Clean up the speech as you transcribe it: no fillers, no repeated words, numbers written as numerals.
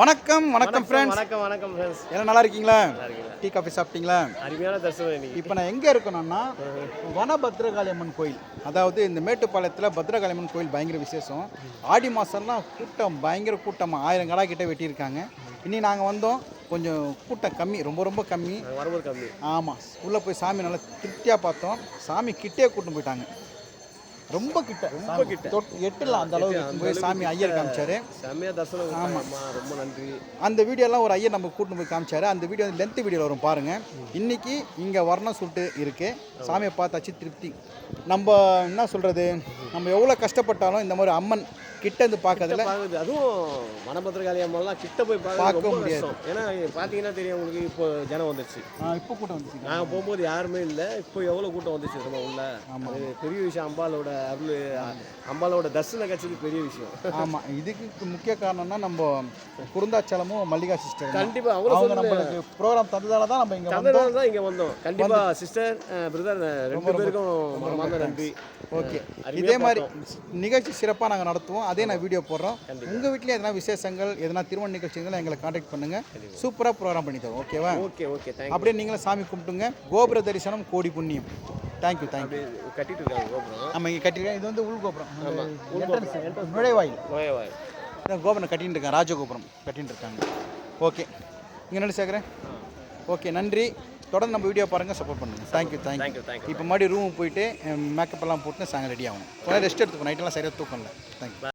வணக்கம் வணக்கம் ஃப்ரெண்ட்ஸ். வணக்கம் ஃப்ரெண்ட்ஸ். எல்லாம் நல்லா இருக்கீங்களா? நல்லா இருக்கீங்களா? டீ காஃபி சாப்பிட்டீங்களா? அருமையான தரிசனம் இன்னைக்கு. இப்போ நான் எங்கே இருக்கணும்னா வனபத்ரகாளி அம்மன் கோயில், அதாவது இந்த மேட்டுப்பாளையத்தில் பத்ரகாளி அம்மன் கோயில் பயங்கர விசேஷம். ஆடி மாதம்லாம் கூட்டம் பயங்கர கூட்டமாக 1000 கடா கிட்ட வெட்டியிருக்காங்க. இனி நாங்கள் வந்தோம், கொஞ்சம் கூட்டம் கம்மி, ரொம்ப ரொம்ப கம்மி. வரும்போது கம்மி. ஆமாம், உள்ளே போய் சாமி நல்லா திருப்தியாக பார்த்தோம். சாமி கிட்டே கூட்டம் போயிட்டாங்க, ரொம்ப கிட்ட, ரொம்ப கிட்ட. எட்டலாம் அந்த அளவுக்கு போய் சாமி ஐயர் காமிச்சாரு. செம்மையா தரிசனம். ஆமாம், ரொம்ப நன்றி. அந்த வீடியோலாம் ஒரு ஐயர் நம்ம கூட்டிட்டு போய் காமிச்சாரு. அந்த வீடியோ வந்து லென்த் வீடியோவில் வரும் பாருங்கள். இன்றைக்கி இங்கே வரணும் சொல்லிட்டு இருக்குது. சாமியை பார்த்தாச்சு திருப்தி. நம்ம என்ன சொல்கிறது, நம்ம எவ்வளோ கஷ்டப்பட்டாலும் இந்த மாதிரி அம்மன் கிட்ட இருந்து பார்க்கறதுல அதுவும் வனபத்ரகாளி அம்மாலாம் கிட்ட போய் பார்க்க முடியாது. ஏன்னா பார்த்தீங்கன்னா தெரியும் உங்களுக்கு, இப்போ ஜனம் வந்துருச்சு. இப்போ கூட்டம் வந்துச்சு. நாங்கள் போகும்போது யாருமே இல்லை, இப்போ எவ்வளோ கூட்டம் வந்துச்சு நம்ம உள்ள. அது பெரிய விஷயம். அம்பாலோட அருள், அம்பாலோட தரிசனம் கிடைச்சது பெரிய விஷயம். ஆமாம், இதுக்கு முக்கிய காரணம்னா நம்ம குருந்தாச்சலமும் மல்லிகா சிஸ்டர். கண்டிப்பாக அவங்க நம்மளுக்கு ப்ரோக்ராம் தந்ததால தான் நம்ம இங்கே தந்ததால தான் இங்கே வந்தோம். கண்டிப்பாக சிஸ்டர் பிரதர் ரெண்டு பேருக்கும் மனமார்ந்த நன்றி. ஓகே, இதே மாதிரி நிகழ்ச்சி சிறப்பாக நாங்கள் நடத்துவோம். அதே நான் வீடியோ போடுறோம். உங்கள் வீட்டில் எதனா விசேஷங்கள், எதனா திருமண நிகழ்ச்சிகள் எங்களை காண்டாக்ட் பண்ணுங்கள். சூப்பராக ப்ரோக்ராம் பண்ணி தரோம். ஓகேவா? Okay okay, thank you. அப்படியே நீங்களும் சாமி கும்பிட்டுங்க. கோபுர தரிசனம் கோடி புண்ணியம். தேங்க்யூ. கட்டிட்டு இருக்காங்க கோபுரம். நம்ம இங்கே கட்டிருக்கேன். இது வந்து உள் கோபுரம், நுழைவாயில். நுழைவாயில். கோபுரம் கட்டின்னு இருக்காங்க, ராஜகோபுரம் கட்டின்னு இருக்காங்க. ஓகே, இங்கே நடி சேர்க்குறேன். ஓகே, நன்றி. தொடர்ந்து நம்ம வீடியோ பாருங்கள், சப்போர்ட் பண்ணுங்கள். தேங்க்யூ. இப்போ மறுபடியும் ரூம் போயிட்டு மேக்கப் எல்லாம் போட்டு சாயங்காலம் ரெடி ஆகணும். கொஞ்சம் ரெஸ்ட் எடுத்துக்கணும். நைட்டெல்லாம் சரியாக தூக்கம் இல்லை. தேங்க்யூ.